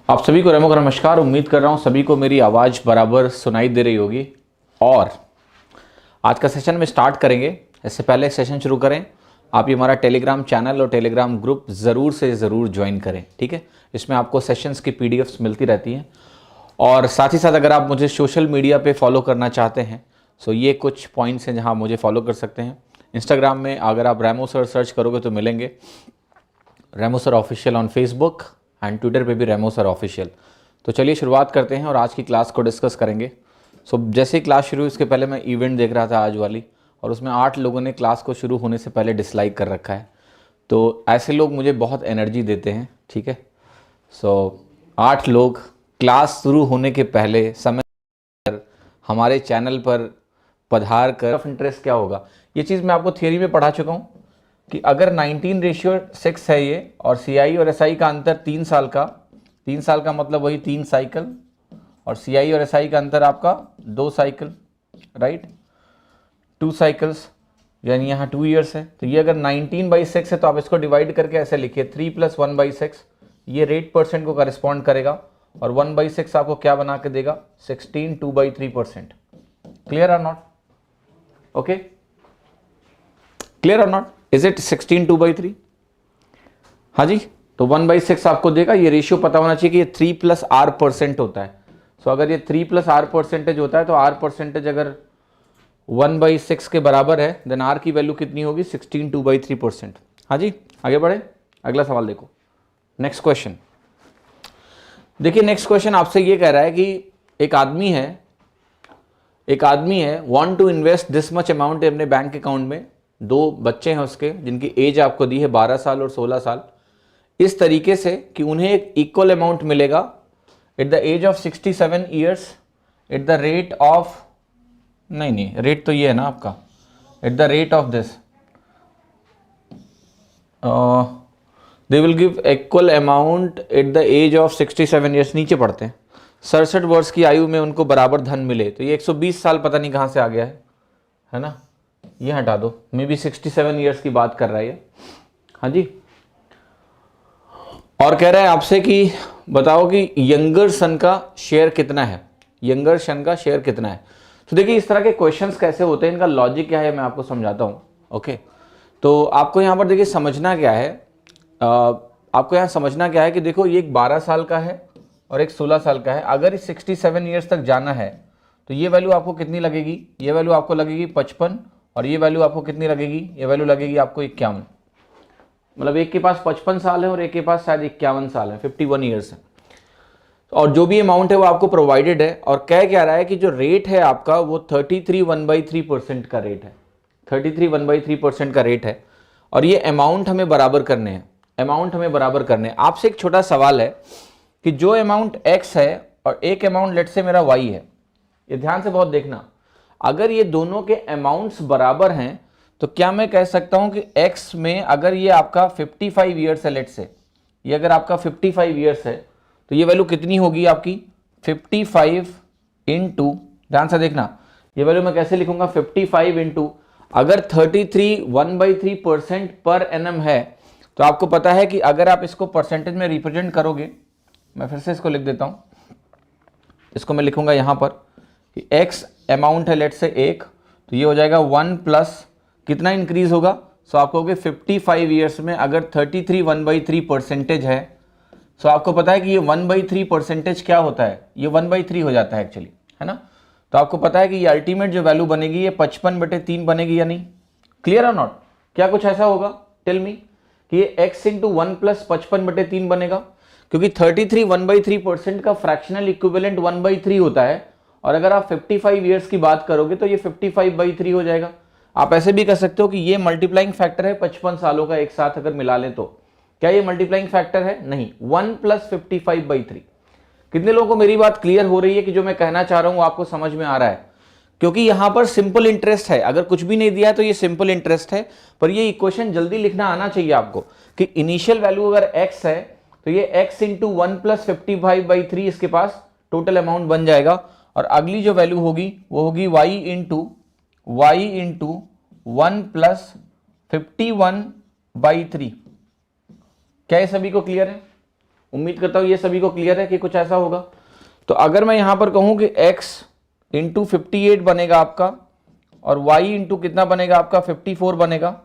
आप सभी को रेमो का नमस्कार। उम्मीद कर रहा हूँ सभी को मेरी आवाज़ बराबर सुनाई दे रही होगी। और आज का सेशन में स्टार्ट करेंगे। इससे पहले सेशन शुरू करें, आप ये हमारा टेलीग्राम चैनल और टेलीग्राम ग्रुप ज़रूर से ज़रूर ज्वाइन करें, ठीक है। इसमें आपको सेशंस की पीडीएफ्स मिलती रहती हैं। और साथ ही साथ अगर आप मुझे सोशल मीडिया पे फॉलो करना चाहते हैं सो ये कुछ पॉइंट्स हैं जहाँ मुझे फॉलो कर सकते हैं। इंस्टाग्राम में अगर आप रेमो सर सर्च करोगे तो मिलेंगे, Remo sir official on Facebook and Twitter पे भी रेमो सर ऑफिशियल। तो चलिए शुरुआत करते हैं और आज की क्लास को डिस्कस करेंगे। सो जैसे ही क्लास शुरू हुई उसके पहले मैं इवेंट देख रहा था आज वाली, और उसमें 8 लोगों ने क्लास को शुरू होने से पहले डिसलाइक कर रखा है। तो ऐसे लोग मुझे बहुत एनर्जी देते हैं, ठीक है। सो 8 लोग क्लास शुरू होने के पहले समय पर हमारे चैनल पर पधार कर ऑफ इंटरेस्ट क्या होगा, ये चीज़ मैं आपको थियोरी में पढ़ा चुका हूँ कि अगर 19:6 है ये, और सीआई और एसआई का अंतर 3 साल का, 3 साल का मतलब वही 3 साइकिल, और सीआई और एसआई का अंतर आपका 2 साइकिल, राइट, 2 साइकिल्स, यानी यहाँ 2 ईयर्स है। तो ये अगर 19/6 है तो आप इसको डिवाइड करके ऐसे लिखिए 3 + 1/6, ये रेट परसेंट को करेस्पॉन्ड करेगा, और 1/6 आपको क्या बना के देगा, 16 2/3%। क्लियर और नॉट? ओके, क्लियर और नॉट? Is it 16 2/3? हाँ जी। तो 1/6 आपको देगा। ये रेशियो पता होना चाहिए कि ये 3 + R% होता है। सो अगर ये 3 + R परसेंटेज होता है तो R परसेंटेज अगर 1/6 के बराबर है देन R की वैल्यू कितनी होगी, 16 2/3%। हाँ जी, आगे बढ़े, अगला सवाल देखो। नेक्स्ट क्वेश्चन देखिए। नेक्स्ट क्वेश्चन आपसे ये कह रहा है कि एक आदमी है want to invest this much amount अपने बैंक अकाउंट में। 2 बच्चे हैं उसके जिनकी एज आपको दी है 12 साल और 16 साल, इस तरीके से कि उन्हें एक इक्वल अमाउंट मिलेगा at the age of 67 years at the rate of, नहीं रेट तो ये है ना आपका, at the rate of this they will give equal amount at the age of 67 years. नीचे पढ़ते हैं 67 वर्ष की आयु में उनको बराबर धन मिले। तो ये 120 साल पता नहीं कहाँ से आ गया है ना, ये हटा दो, मे बी 67 ईयर्स की बात कर रहा है ये। हाँ जी। और कह रहा है आपसे कि बताओ कि यंगर सन का शेयर कितना है, यंगर सन का शेयर कितना है। तो देखिए इस तरह के क्वेश्चंस कैसे होते हैं, इनका लॉजिक क्या है मैं आपको समझाता हूँ। ओके, तो आपको यहाँ पर देखिए समझना क्या है, आपको यहाँ समझना क्या है कि देखो ये एक 12 साल का है और एक 16 साल का है। अगर इस 67 ईयर्स तक जाना है तो ये वैल्यू आपको कितनी लगेगी, ये वैल्यू आपको लगेगी 55, और ये वैल्यू आपको कितनी लगेगी, ये वैल्यू लगेगी आपको 51। मतलब एक के पास 55 साल है और एक के पास शायद 51 साल है, 51 ईयर्स है। और जो भी अमाउंट है वो आपको प्रोवाइडेड है, और कह क्या रहा है कि जो रेट है आपका वो 33 1/3% का रेट है, 33 1/3% का रेट है। और ये अमाउंट हमें बराबर करने हैं, अमाउंट हमें बराबर करने हैं। आपसे एक छोटा सवाल है कि जो अमाउंट x है और एक अमाउंट लेट से मेरा y है, ये ध्यान से बहुत देखना, अगर ये दोनों के अमाउंट्स बराबर हैं तो क्या मैं कह सकता हूं कि x में अगर ये आपका 55 ईयर्स है, लेट से ये अगर आपका 55 ईयर्स है तो ये वैल्यू कितनी होगी आपकी 55 इंटू, ध्यान से देखना, ये वैल्यू मैं कैसे लिखूंगा, 55 इंटू, अगर 33 1/3% पर एनम है तो आपको पता है कि अगर आप इसको परसेंटेज में रिप्रेजेंट करोगे, मैं फिर से इसको लिख देता हूं, इसको मैं लिखूंगा यहां पर कि x अमाउंट है लेट से 1, तो ये हो जाएगा 1 प्लस कितना इंक्रीज होगा। सो आप कहोगे 55 ईयर्स में अगर 33 1/3% है, सो आपको पता है कि ये 1/3% क्या होता है, ये 1/3 हो जाता है एक्चुअली, है ना। तो आपको पता है कि ये अल्टीमेट जो वैल्यू बनेगी ये 55/3 बनेगी या नहीं। क्लियर और नॉट? क्या कुछ ऐसा होगा, टेल मी, कि ये x इंटू 1 प्लस 55/3 बनेगा, क्योंकि 33 1/3% का फ्रैक्शनल इक्विवेलेंट 1/3 होता है, और अगर आप 55 ईयर्स की बात करोगे तो ये 55/3 हो जाएगा। आप ऐसे भी कह सकते हो कि ये मल्टीप्लाइंग फैक्टर है 55 सालों का एक साथ अगर मिला लें तो। क्या ये मल्टीप्लाइंग फैक्टर है? नहीं, 1 + 55/3। कितने लोगों को मेरी बात क्लियर हो रही है कि जो मैं कहना चाह रहा हूं आपको समझ में आ रहा है? क्योंकि यहां पर सिंपल इंटरेस्ट है, अगर कुछ भी नहीं दिया है तो ये सिंपल इंटरेस्ट है, पर ये इक्वेशन जल्दी लिखना आना चाहिए आपको कि इनिशियल वैल्यू अगर x है तो ये x इंटू 1 + 55/3 इसके पास टोटल अमाउंट बन जाएगा, और अगली जो वैल्यू होगी वो होगी y इंटू 1 + 51/3। क्या ये सभी को क्लियर है? उम्मीद करता हूँ ये सभी को क्लियर है कि कुछ ऐसा होगा। तो अगर मैं यहाँ पर कहूँ कि x इंटू 58 बनेगा आपका और y इंटू कितना बनेगा आपका 54 बनेगा,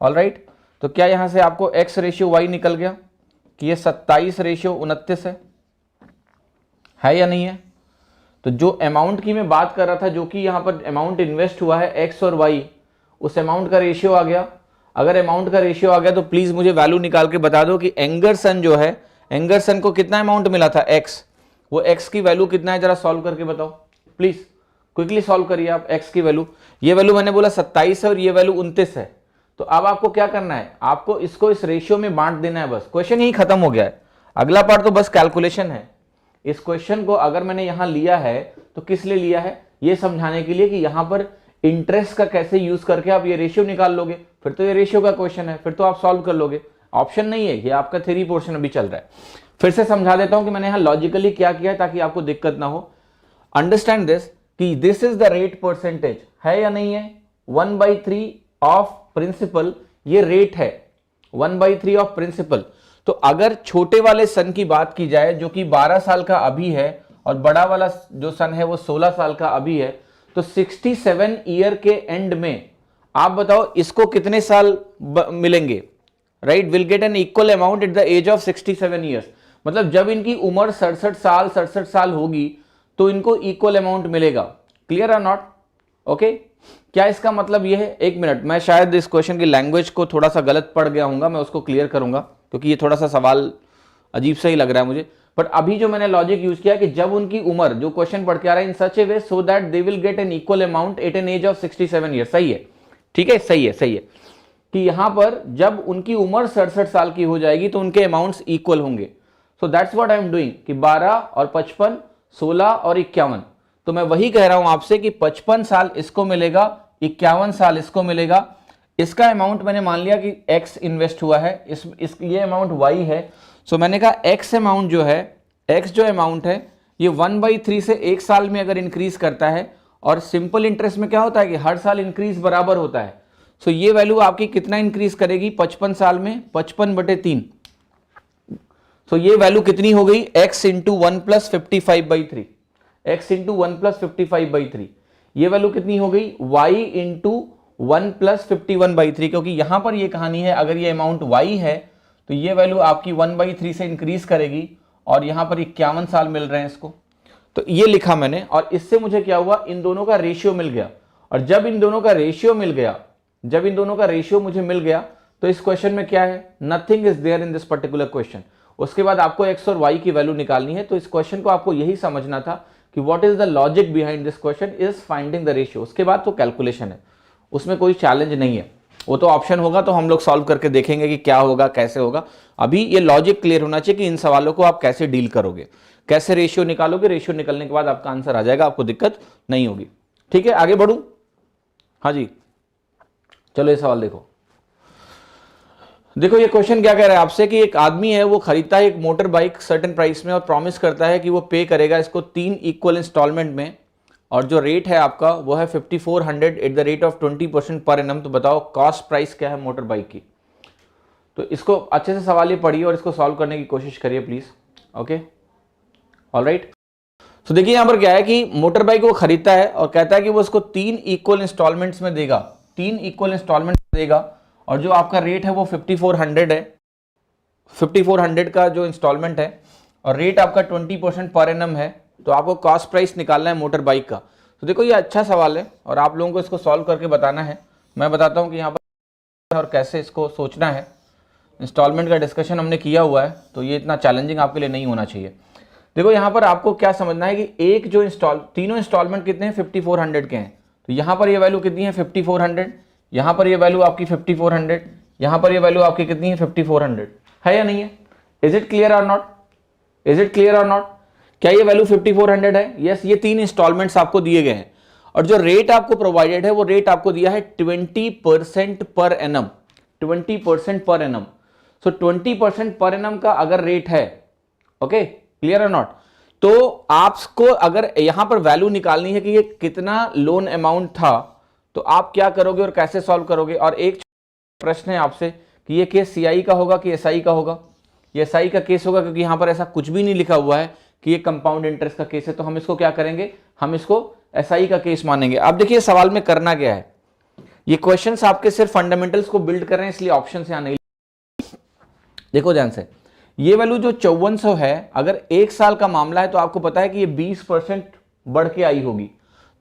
ऑल राइट। तो क्या यहाँ से आपको x रेशियो y निकल गया कि ये 27 रेशियो 29 है या नहीं है। तो जो अमाउंट की मैं बात कर रहा था, जो कि यहाँ पर अमाउंट इन्वेस्ट हुआ है x और y, उस अमाउंट का रेशियो आ गया। अगर अमाउंट का रेशियो आ गया तो प्लीज मुझे वैल्यू निकाल के बता दो कि एंगरसन जो है, एंगरसन को कितना अमाउंट मिला था x, वो x की वैल्यू कितना है, जरा सॉल्व करके बताओ प्लीज, क्विकली सॉल्व करिए आप। x की वैल्यू, ये वैल्यू मैंने बोला 27 है और ये वैल्यू 29 है। तो अब आपको क्या करना है, आपको इसको इस रेशियो में बांट देना है, बस क्वेश्चन ही खत्म हो गया है। अगला पार्ट तो बस कैलकुलेशन है। इस क्वेश्चन को अगर मैंने यहां लिया है तो किस लिए लिया है, ये समझाने के लिए कि यहां पर इंटरेस्ट का कैसे यूज करके आप ये रेशियो निकाल लोगे। फिर तो ये रेशियो का क्वेश्चन है, फिर तो आप सॉल्व कर लोगे, ऑप्शन नहीं है, ये आपका थ्योरी पोर्शन अभी चल रहा है। फिर से समझा देता हूं कि मैंने यहां लॉजिकली क्या किया है ताकि आपको दिक्कत ना हो। अंडरस्टैंड दिस कि this is the rate percentage, है या नहीं है। 1/3 ऑफ प्रिंसिपल, ये रेट है 1/3 ऑफ प्रिंसिपल। तो अगर छोटे वाले सन की बात की जाए जो कि 12 साल का अभी है और बड़ा वाला जो सन है वो 16 साल का अभी है, तो 67 ईयर के एंड में आप बताओ इसको कितने साल मिलेंगे, right. Will get an equal amount at the age of 67 years. मतलब जब इनकी उम्र 67 साल होगी तो इनको इक्वल अमाउंट मिलेगा। क्लियर और नॉट, ओके। क्या इसका मतलब यह है, एक मिनट, मैं शायद इस क्वेश्चन की लैंग्वेज को थोड़ा सा गलत पढ़ गया हूँ, मैं उसको क्लियर करूंगा क्योंकि ये थोड़ा सा सवाल अजीब सा ही लग रहा है मुझे। बट अभी जो मैंने लॉजिक यूज किया कि जब उनकी उम्र, जो क्वेश्चन पढ़ के आ रहा है, in such a way so that they will get an equal amount at an age of 67 year. सही है, ठीक है, सही है, सही है कि यहां पर जब उनकी उम्र 67 साल की हो जाएगी तो उनके अमाउंट्स इक्वल होंगे। So that's what I am doing कि 12 और 55, 16 और 51। तो मैं वही कह रहा हूं आपसे कि 55 साल इसको मिलेगा, 51 साल इसको मिलेगा। इसका अमाउंट मैंने मान लिया कि x इन्वेस्ट हुआ है, ये अमाउंट y है। सो मैंने कहा x अमाउंट जो है, x जो अमाउंट है ये 1/3 से एक साल में अगर इंक्रीज करता है, और सिंपल इंटरेस्ट में क्या होता है कि हर साल इंक्रीज बराबर होता है। सो ये वैल्यू आपकी कितना इंक्रीज करेगी 55 साल में, 55/3। सो ये वैल्यू कितनी हो गई, x इंटू 1 + 55/3, x इंटू 1 + 55/3। ये वैल्यू कितनी हो गई, y इंटू 1 + 51/3, क्योंकि यहां पर ये कहानी है, अगर ये अमाउंट y है तो ये वैल्यू आपकी 1/3 से इंक्रीज करेगी, और यहां पर 51 साल मिल रहे हैं इसको। तो ये लिखा मैंने, और इससे मुझे क्या हुआ, इन दोनों का रेशियो मिल गया। और जब इन दोनों का रेशियो मिल गया, जब इन दोनों का रेशियो मुझे मिल गया, तो इस क्वेश्चन में क्या है, nothing is there in this particular question. उसके बाद आपको x और y की वैल्यू निकालनी है। तो इस क्वेश्चन को आपको यही समझना था कि what is the logic behind this question is finding the ratio. उसके बाद तो कैलकुलेशन है, उसमें कोई चैलेंज नहीं है, वो तो ऑप्शन होगा तो हम लोग सॉल्व करके देखेंगे कि क्या होगा, कैसे होगा। अभी ये लॉजिक क्लियर होना चाहिए कि इन सवालों को आप कैसे डील करोगे, कैसे रेशियो निकालोगे। रेशियो निकलने के बाद आपका आंसर आ जाएगा, आपको दिक्कत नहीं होगी। ठीक है, आगे बढ़ूं। हाँ जी, चलो ये सवाल देखो। देखो ये क्वेश्चन क्या कह रहा है आपसे कि एक आदमी है, वो खरीदता है एक मोटर बाइक सर्टेन प्राइस में और प्रॉमिस करता है कि वो पे करेगा इसको 3 इक्वल इंस्टॉलमेंट में, और जो रेट है आपका वो है 5400 eight the rate of 20% per annum. तो बताओ कॉस्ट प्राइस क्या है मोटर बाइक की। तो इसको अच्छे से सवाल ये पढ़िए और इसको सॉल्व करने की कोशिश करिए प्लीज। Okay, alright. तो देखिए यहाँ पर क्या है कि मोटर बाइक वो खरीदता है और कहता है कि वो उसको 3 इक्वल इंस्टॉलमेंट्स में देगा, 3 इक्वल इंस्टॉलमेंट देगा, और जो आपका रेट है वो 5400 है, 5400 का जो इंस्टॉलमेंट है, और रेट आपका 20% पर एनम है। तो आपको कॉस्ट प्राइस निकालना है मोटर बाइक का। तो देखो ये अच्छा सवाल है और आप लोगों को इसको सॉल्व करके बताना है। मैं बताता हूँ कि यहाँ पर और कैसे इसको सोचना है। इंस्टॉलमेंट का डिस्कशन हमने किया हुआ है, तो ये इतना चैलेंजिंग आपके लिए नहीं होना चाहिए। देखो यहाँ पर आपको क्या समझना है कि एक जो तीनों इंस्टॉलमेंट कितने हैं, 5400 के हैं। तो यहाँ पर ये वैल्यू कितनी है, 5400, यहाँ पर ये वैल्यू आपकी 5400, यहाँ पर ये वैल्यू आपकी कितनी है, 5400, है या नहीं है। इज इट क्लियर और नॉट, इज इट क्लियर और नॉट। क्या ये वैल्यू 5400 है। यस, ये 3 इंस्टॉलमेंट्स आपको दिए गए हैं, और जो रेट आपको प्रोवाइडेड है वो रेट आपको दिया है 20% पर एनम, 20% पर एनम। सो 20% पर एनम का अगर रेट है, ओके, क्लियर और नॉट, तो आपको अगर यहां पर वैल्यू निकालनी है कि ये कितना लोन अमाउंट था, तो आप क्या करोगे और कैसे सॉल्व करोगे। और एक प्रश्न है आपसे कि ये केस सीआई का होगा कि एसआई का होगा। ये एसआई का केस होगा, क्योंकि यहां पर ऐसा कुछ भी नहीं लिखा हुआ है कि ये कंपाउंड इंटरेस्ट का केस है, तो हम इसको क्या करेंगे, हम इसको एसआई का केस मानेंगे। अब देखिए सवाल में करना क्या है, ये क्वेश्चंस आपके सिर्फ फंडामेंटल्स को बिल्ड कर रहे हैं, इसलिए ऑप्शन से नहीं। देखो ध्यान से, ये वैल्यू जो 5400 है, अगर एक साल का मामला है तो आपको पता है कि ये 20% बढ़ के आई होगी,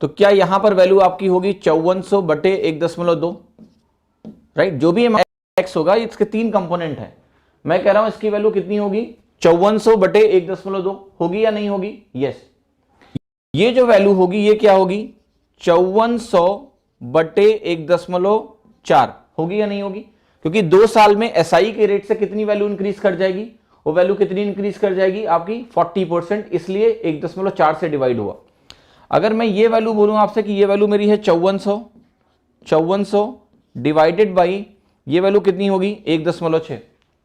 तो क्या यहां पर वैल्यू आपकी होगी 5400 बटे 1.2, राइट। जो भी एक्स होगा, इसके 3 कंपोनेंट है, मैं कह रहा हूं इसकी वैल्यू कितनी होगी, 5400 बटे 1.2 होगी या नहीं होगी, यस। ये जो वैल्यू होगी ये क्या होगी, 5400 बटे 1.4 होगी या नहीं होगी, क्योंकि 2 साल में एसआई के रेट से कितनी वैल्यू इंक्रीज कर जाएगी, वो वैल्यू कितनी इंक्रीज कर जाएगी आपकी 40%, इसलिए 1.4 से डिवाइड हुआ। अगर मैं ये वैल्यू बोलूं आपसे कि ये वैल्यू मेरी है 5400 डिवाइडेड बाई ये वैल्यू कितनी होगी 1.6,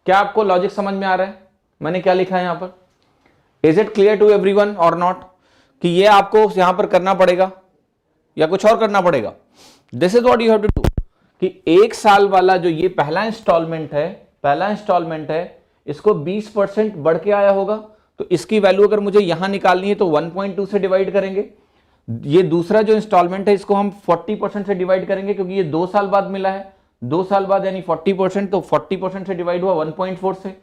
क्या आपको लॉजिक समझ में आ रहा है मैंने क्या लिखा है यहां पर, is it clear to everyone और नॉट, कि ये आपको यहां पर करना पड़ेगा या कुछ और करना पड़ेगा। This is what you have to do, कि एक साल वाला जो ये पहला इंस्टॉलमेंट है, इसको 20% बढ़ के आया होगा, तो इसकी वैल्यू अगर मुझे यहां निकालनी है तो 1.2 से डिवाइड करेंगे। ये दूसरा जो इंस्टॉलमेंट है इसको हम 40% से डिवाइड करेंगे, क्योंकि ये 2 साल बाद मिला है, 2 साल बाद यानी 40%, तो 40% से डिवाइड हुआ 1.4 से।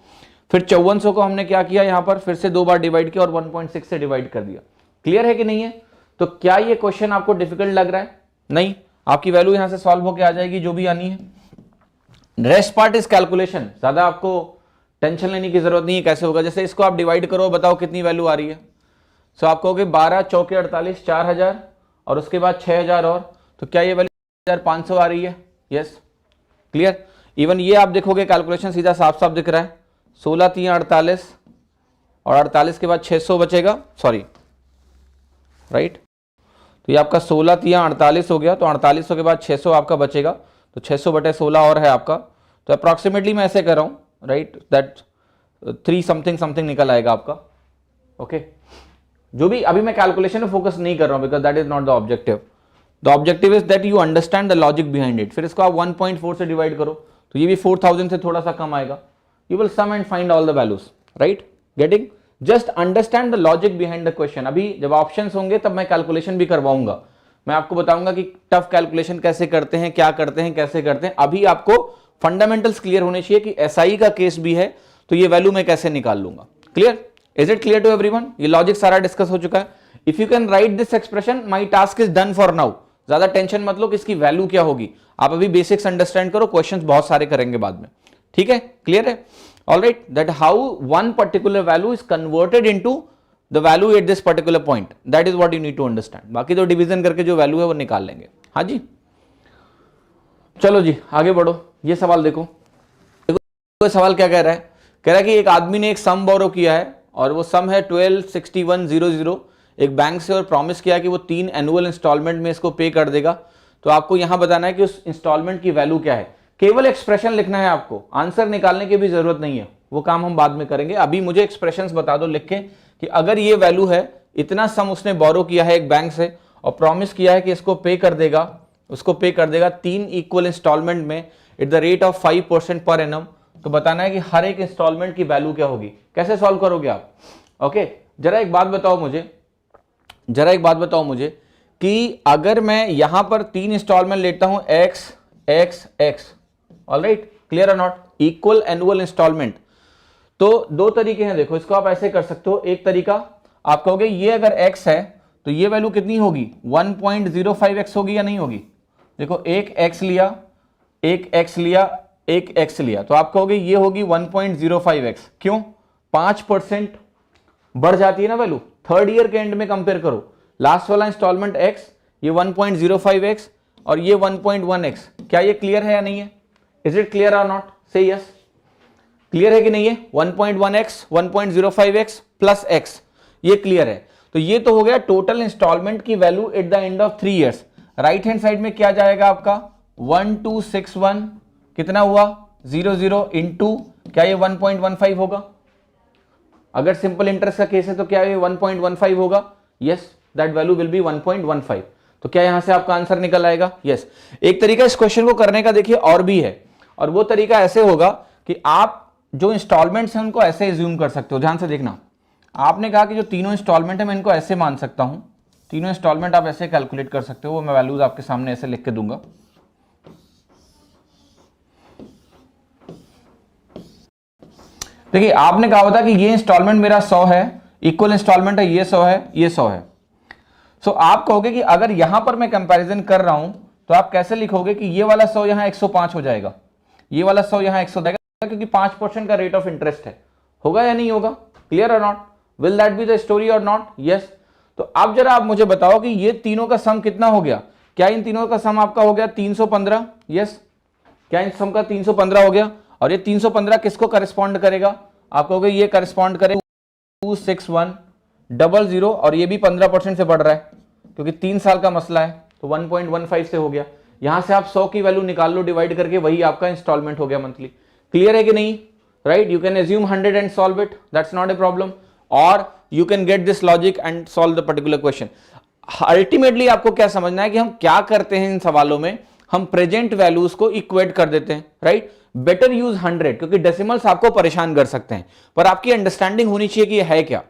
फिर 5400 को हमने क्या किया, यहां पर फिर से 2 बार डिवाइड किया और 1.6 से डिवाइड कर दिया। क्लियर है कि नहीं है। तो क्या ये क्वेश्चन आपको डिफिकल्ट लग रहा है, नहीं, आपकी वैल्यू यहां से सॉल्व होकर आ जाएगी जो भी आनी है। रेस्ट पार्ट इज कैलकुलेशन, ज्यादा आपको टेंशन लेने की जरूरत नहीं है कैसे होगा। जैसे इसको आप डिवाइड करो, बताओ कितनी वैल्यू आ रही है, सो आप कहोगे 12 चौके 48, 4000 और उसके बाद 6000 और, तो क्या ये वैल्यू 1500 आ रही है, यस क्लियर। इवन ये आप देखोगे कैलकुलेशन सीधा साफ साफ दिख रहा है, 16 3 48 और 48 के बाद 600 बचेगा, सॉरी राइट, तो ये आपका 16 3 48 हो गया, तो 4800 के बाद 600 आपका बचेगा, तो 600 बटे 16 और है आपका, तो अप्रॉक्सीमेटली मैं ऐसे कर रहा हूं, राइट, दैट 3 समथिंग निकल आएगा आपका। ओके, जो भी अभी मैं कैलकुलेशन में फोकस नहीं कर रहा हूं, because that is not the objective. The objective is that you understand the logic behind it. फिर इसको आप 1.4 से डिवाइड करो, तो ये भी 4000 से थोड़ा सा कम आएगा, you will sum and find all the values, right, getting, just understand the logic behind the question. अभी जब ऑप्शंस होंगे तब मैं कैलकुलेशन भी करवाऊंगा, मैं आपको बताऊंगा कि टफ कैलकुलेशन कैसे करते हैं, क्या करते हैं, कैसे करते हैं। अभी आपको फंडामेंटल्स क्लियर होने चाहिए कि एसआई का केस भी है, तो ये वैल्यू मैं कैसे निकाल लूंगा। Clear, is it clear to everyone, ये लॉजिक सारा डिस्कस हो चुका है। If you can write this expression, my task is done for now. ज्यादा टेंशन मत लो कि इसकी वैल्यू क्या होगी, आप अभी बेसिक्स अंडरस्टैंड करो, क्वेश्चंस बहुत सारे करेंगे बाद में, ठीक है, क्लियर है। Alright, that how one particular value is converted into the value at this particular point, that is what you need to understand. बाकी तो डिवीजन करके जो वैल्यू है वो निकाल लेंगे। हाँ जी, चलो जी आगे बढ़ो। ये सवाल देखो, सवाल क्या कह रहा है, कह रहा है कि एक आदमी ने एक सम बोरो किया है और वो सम है 126100 एक बैंक से, और प्रॉमिस किया कि वो 3 एनुअल इंस्टॉलमेंट में इसको पे कर देगा। तो आपको यहां बताना है कि उस इंस्टॉलमेंट की वैल्यू क्या है, केवल एक्सप्रेशन लिखना है आपको, आंसर निकालने की भी जरूरत नहीं है, वो काम हम बाद में करेंगे। अभी मुझे एक्सप्रेशंस बता दो लिख के कि अगर ये वैल्यू है, इतना सम उसने बोरो किया है एक बैंक से और प्रॉमिस किया है कि इसको पे कर देगा, उसको पे कर देगा 3 इक्वल इंस्टॉलमेंट में eight the rate of 5% per annum. तो बताना है कि हर एक इंस्टॉलमेंट की वैल्यू क्या होगी, कैसे सॉल्व करोगे आप। ओके, जरा एक बात बताओ मुझे कि अगर मैं यहां पर 3 इंस्टॉलमेंट लेता हूं x x x, alright, clear और नॉट, इक्वल एनुअल इंस्टॉलमेंट, तो 2 तरीके हैं। देखो इसको आप ऐसे कर सकते हो, एक तरीका आप कहोगे ये अगर x है तो ये वैल्यू कितनी होगी 1.05x होगी या नहीं होगी। देखो एक x लिया, एक x लिया, एक x लिया, तो आप कहोगे ये होगी 1.05x। क्यों, 5% बढ़ जाती है ना वैल्यू, थर्ड ईयर के एंड में कंपेयर करो, लास्ट वाला इंस्टॉलमेंट x, ये 1.05x और ये 1.1x। क्या ये क्लियर है या नहीं है, इज इट क्लियर और नॉट, से यस, क्लियर है कि नहीं है। 1.1x 1.05x प्लस x, ये क्लियर है। तो ये तो हो गया टोटल इंस्टॉलमेंट की value at the end of 3 years. Right hand side में क्या जाएगा आपका 1261, कितना हुआ 00 इंटू, क्या ये 1.15 होगा, अगर सिंपल इंटरेस्ट का केस है तो क्या ये 1.15 होगा, yes, that value will be 1.15। तो क्या यहां से आपका आंसर निकल आएगा, यस। एक तरीका इस क्वेश्चन को करने का देखिए और भी है, और वो तरीका ऐसे होगा कि आप जो इंस्टॉलमेंट्स हैं उनको ऐसे एज्यूम कर सकते हो, ध्यान से देखना। आपने कहा कि जो तीनों इंस्टॉलमेंट है मैं इनको ऐसे मान सकता हूं, तीनों इंस्टॉलमेंट आप ऐसे कैलकुलेट कर सकते हो, वो मैं वैल्यूज आपके सामने ऐसे लिख के दूंगा। देखिए आपने कहा होता कि ये इंस्टॉलमेंट मेरा 100 है, इक्वल इंस्टॉलमेंट है, ये 100 है, ये 100 है। सो आप कहोगे कि अगर यहां पर मैं कंपैरिजन कर रहा हूं तो आप कैसे लिखोगे कि ये वाला 100 यहां 105 हो जाएगा, ये वाला 100 यहां 100 जाएगा, क्योंकि 5% का रेट ऑफ इंटरेस्ट है। होगा या नहीं होगा? क्लियर और not? Will that be the story और नॉट? यस। तो अब जरा आप मुझे बताओ कि ये तीनों का सम कितना हो गया? क्या इन तीनों का सम आपका हो गया 315? यस। क्या इन सम का 315 हो गया? और ये 315 किसको करस्पॉन्ड करेगा? आप कहोगे ये करस्पॉन्ड करेगा 26100, और ये भी 15% से बढ़ रहा है क्योंकि 3 साल का मसला है, तो 1.15 से हो गया। यहां से आप 100 की वैल्यू निकाल लो डिवाइड करके, वही आपका इंस्टॉलमेंट हो गया मंथली। क्लियर है कि नहीं? Right, you can assume 100 and solve it, that's not a problem, और you can get this logic and solve the particular question. Ultimately आपको क्या समझना है कि हम क्या करते हैं इन सवालों में, हम प्रेजेंट वैल्यूज को इक्वेट कर देते हैं। राइट, बेटर यूज 100, क्योंकि डेसिमल्स आपको परेशान कर सकते हैं, पर आपकी अंडरस्टैंडिंग होनी चाहिए कि ये है क्या।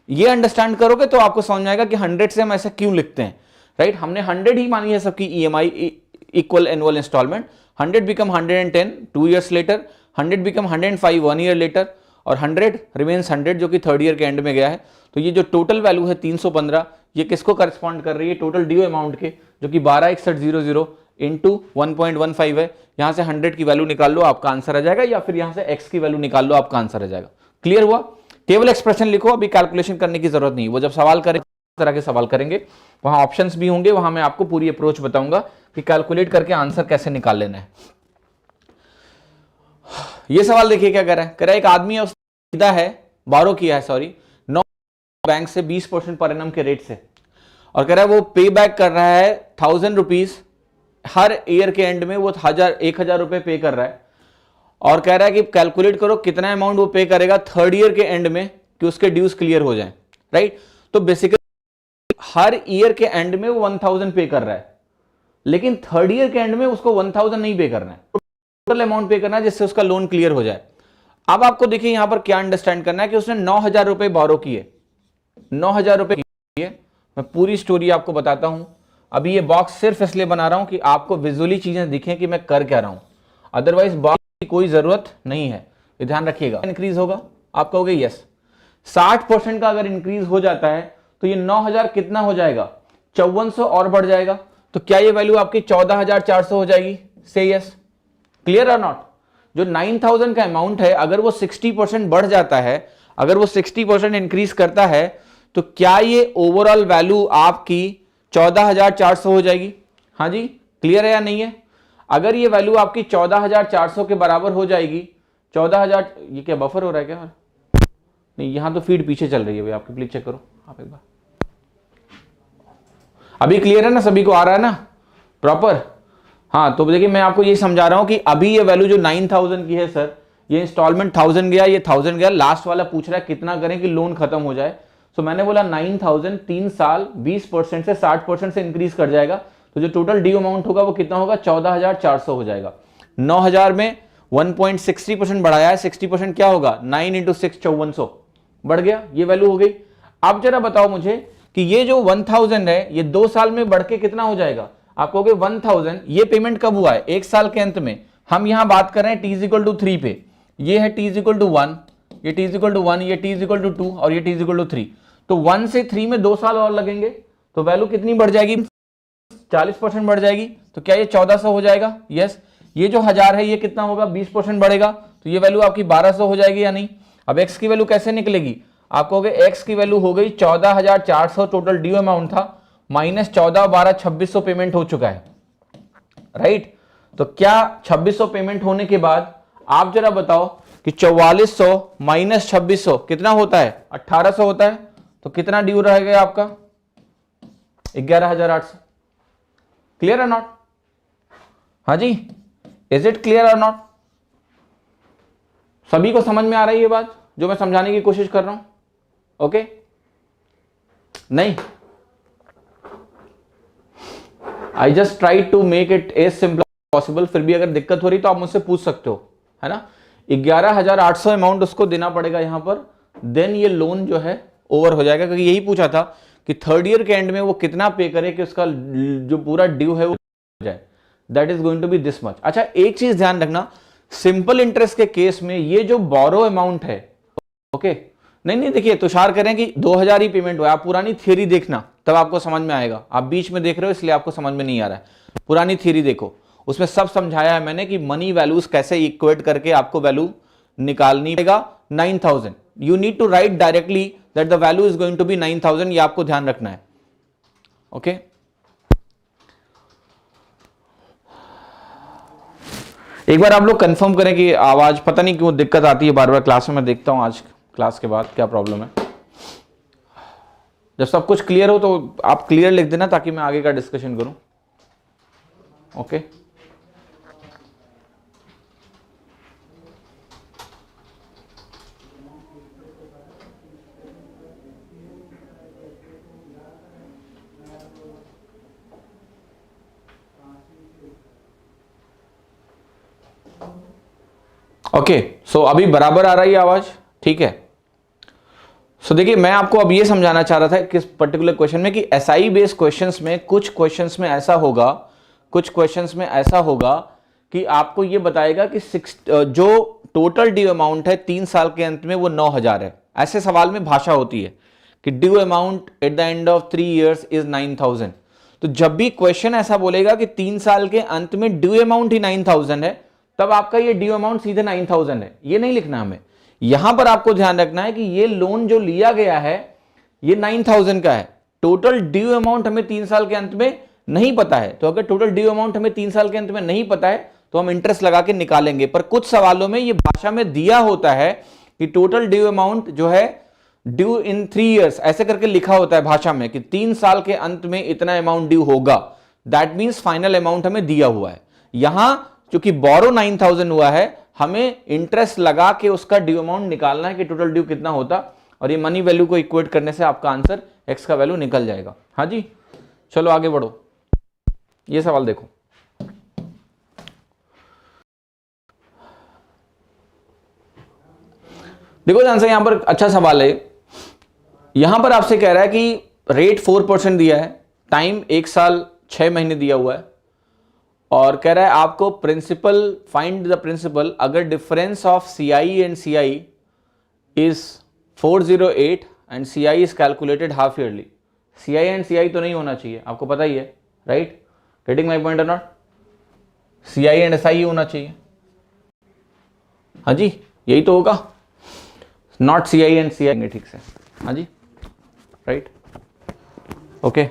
ये अंडरस्टैंड करोगे तो आपको समझ में आएगा कि 100 से हम ऐसा क्यों लिखते हैं। राइट, हमने 100 ही मानी है सबकी EMI, equal annual instalment. 100 become 110 2 years later, 100 become 105 1 year later, और 100 रिमेन्स 100 जो कि 3rd ईयर के एंड में गया है। तो ये जो टोटल वैल्यू है 315, ये किसको करस्पॉन्ड कर रही है? टोटल ड्यू अमाउंट के, जो कि 126100 इंटू 1.15 है। यहां से 100 की वैल्यू निकाल लो, आपका आंसर आ जाएगा, या फिर यहां से x की वैल्यू निकाल लो, आपका आंसर आ जाएगा। क्लियर हुआ? केवल एक्सप्रेशन लिखो, अभी कैलकुलेशन करने की जरूरत नहीं। वो जब सवाल करें, तरह के सवाल करेंगे, वहां ऑप्शंस भी होंगे, वहां मैं आपको पूरी अप्रोच बताऊंगा कि कैलकुलेट करके आंसर कैसे निकाल लेना है। ये सवाल देखिए क्या कर रहा है, एक आदमी है, सीधा है, बारो किया है, सॉरी, 9 बैंक से 20% पर एनम के रेट से, और कह रहा है वो पे बैक कर रहा है 1000 रुपीज हर ईयर के एंड में, वो 1000 रुपए पे कर रहा है, और कह रहा है कि कैलकुलेट करो कितना अमाउंट वो पे करेगा 3rd ईयर के एंड में कि उसके ड्यूज क्लियर हो जाए। राइट, तो बेसिकली हर ईयर के एंड में वो 1000 पे कर रहा है, लेकिन 3rd ईयर के एंड में उसको 1000 नहीं पे करना है, टोटल अमाउंट पे करना है जिससे उसका लोन क्लियर हो जाए। अब आपको देखिए यहां पर क्या अंडरस्टैंड करना है कि उसने 9000 रुपए बोरो किए, 9000 रुपए किए। मैं पूरी स्टोरी आपको बताता हूं। अभी ये बॉक्स सिर्फ इसलिए बना रहा हूं कि आपको विजुअली चीजें दिखें कि मैं कर क्या रहा हूं, अदरवाइज बॉक्स की कोई जरूरत नहीं है। ये ध्यान रखिएगा। इंक्रीज होगा, आप कहोगे यस, 60% का अगर इंक्रीज हो जाता है तो ये 9000 कितना हो जाएगा? 5400 और बढ़ जाएगा। तो क्या ये वैल्यू आपकी 14400 हो जाएगी? से यस। क्लियर और नॉट? जो 9000 का अमाउंट है, अगर वो 60% बढ़ जाता है, अगर वो 60% इंक्रीज करता है, तो क्या ये ओवरऑल वैल्यू आपकी 14400 हो जाएगी? हाँ जी, क्लियर है या नहीं है? अगर ये वैल्यू आपकी 14400 के बराबर हो जाएगी, 14000, ये क्या बफर हो रहा है क्या? नहीं, यहां तो फीड पीछे चल रही है भाई आपकी, प्लीज चेक करो आप एक बार। अभी क्लियर है ना? सभी को आ रहा है ना प्रॉपर? हाँ, तो देखिए मैं आपको ये समझा रहा हूं कि अभी ये वैल्यू जो 9000 की है सर, ये इंस्टॉलमेंट 1000 गया, ये 1000 गया, लास्ट वाला पूछ रहा है कितना करें कि लोन खत्म हो जाए। तो मैंने बोला 9000 3 साल 20% से 60% से इंक्रीज कर जाएगा, तो जो टोटल ड्यू अमाउंट होगा वो कितना होगा? 14400 हो जाएगा। 9000 में 1.60% बढ़ाया है, 60% क्या होगा? 9 इंटू 6 5400 बढ़ गया, ये वैल्यू हो गई। अब जरा बताओ मुझे कि ये जो 1000 है, ये 2 साल में बढ़ के कितना हो जाएगा? आप कहोगे 1000, ये पेमेंट कब हुआ है? 1 साल के अंत में। हम यहां बात कर रहे हैं t=3 पे, ये है t=1, ये t=1, ये t=2 और ये t=3। तो 1 से 3 में 2 साल और लगेंगे, तो वैल्यू कितनी बढ़ जाएगी? 40% बढ़ जाएगी। तो क्या ये 1400 हो जाएगा? यस। ये जो 1000 है, ये कितना होगा? 20% बढ़ेगा, तो ये वैल्यू आपकी 1200 हो जाएगी या नहीं? अब x की वैल्यू कैसे निकलेगी? आप कहोगे x की वैल्यू हो गई 14400 टोटल ड्यू अमाउंट था, माइनस 14 12 2600 पेमेंट हो चुका है। राइट, तो क्या 2600 पेमेंट होने के बाद आप जरा बताओ कि 4400 माइनस 2600 कितना होता है? 1800 होता है। तो कितना ड्यू रह गया आपका? 11800। क्लियर और नॉट? हाँ जी, इज इट क्लियर और नॉट? सभी को समझ में आ रही है ये बात जो मैं समझाने की कोशिश कर रहा हूं? ओके, नहीं, I just try to make it as simple possible. फिर भी अगर दिक्कत हो रही तो आप मुझसे पूछ सकते हो, है ना। 11,800 अमाउंट उसको देना पड़ेगा यहाँ पर, देन ये लोन जो है ओवर हो जाएगा, क्योंकि यही पूछा था कि थर्ड ईयर के एंड में वो कितना पे करे कि उसका जो पूरा ड्यू है वो हो जाए, that is going to be this much. अच्छा, एक चीज ध्यान रखना, सिंपल इंटरेस्ट के केस में ये जो बोरो अमाउंट है, ओके, नहीं देखिए तुषार कह रहे हैं कि 2000 ही पेमेंट हुआ, आप पुरानी थियरी देखना तब आपको समझ में आएगा, आप बीच में देख रहे हो इसलिए आपको समझ में नहीं आ रहा है, पुरानी थियरी देखो, उसमें सब समझाया है मैंने कि मनी वैल्यूज कैसे इक्वेट करके आपको वैल्यू निकालनी पड़ेगा। 9000 you need to write directly that the value is going to be 9000, ये आपको ध्यान रखना है, ओके। एक बार आप लोग कंफर्म करें कि आवाज पता नहीं क्यों दिक्कत आती है बार बार क्लास में, मैं देखता हूं आज क्लास के बाद क्या प्रॉब्लम है। जब सब कुछ क्लियर हो तो आप क्लियर लिख देना ताकि मैं आगे का डिस्कशन करूं, ओके। ओके, सो अभी बराबर आ रही है आवाज, ठीक है। सो देखिए मैं आपको अब ये समझाना चाह रहा था किस पर्टिकुलर क्वेश्चन में कि एसआई बेस्ड क्वेश्चंस में कुछ क्वेश्चंस में ऐसा होगा, कुछ क्वेश्चंस में ऐसा होगा कि आपको ये बताएगा कि जो टोटल ड्यू अमाउंट है 3 साल के अंत में वो 9000 है। ऐसे सवाल में भाषा होती है कि due amount at the end of 3 years is 9000। तो जब भी क्वेश्चन ऐसा बोलेगा कि 3 साल के अंत में ड्यू अमाउंट ही 9000 है, तब आपका ये ड्यू अमाउंट सीधे 9000 है, ये नहीं लिखना हमें। यहां पर आपको ध्यान रखना है कि ये लोन जो लिया गया है ये 9000 का है, टोटल ड्यू अमाउंट हमें 3 साल के अंत में नहीं पता है। तो अगर टोटल ड्यू अमाउंट हमें 3 साल के अंत में नहीं पता है तो हम इंटरेस्ट लगा के निकालेंगे, पर कुछ सवालों में ये भाषा में दिया होता है कि टोटल ड्यू अमाउंट जो है ड्यू इन 3 years ऐसे करके लिखा होता है भाषा में कि 3 साल के अंत में इतना अमाउंट ड्यू होगा, दैट मीन्स फाइनल अमाउंट हमें दिया हुआ है। यहां क्योंकि बोरो 9000 हुआ है, हमें इंटरेस्ट लगा के उसका ड्यू अमाउंट निकालना है कि टोटल ड्यू कितना होता, और ये मनी वैल्यू को इक्वेट करने से आपका आंसर एक्स का वैल्यू निकल जाएगा। हाँ जी, चलो आगे बढ़ो, ये सवाल देखो। देखो ध्यान से, यहां पर अच्छा सवाल है। यहां पर आपसे कह रहा है कि रेट 4% दिया है, टाइम 1 साल 6 महीने दिया हुआ है, और कह रहा है आपको प्रिंसिपल, फाइंड द प्रिंसिपल अगर difference of CI and CI is 408 and CI is calculated half yearly. CI and CI तो नहीं होना चाहिए, आपको पता ही है, राइट? गेटिंग माई पॉइंट और नॉट? सीआई एंड एसआई होना चाहिए। हाँ जी, यही तो होगा, नॉट सीआई एंड सीआई, ठीक से। हाँ जी, राइट, ओके,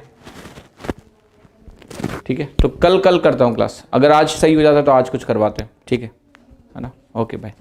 ठीक है। तो कल करता हूँ क्लास, अगर आज सही हो जाता तो आज कुछ करवाते हैं, ठीक है ना? Okay bye.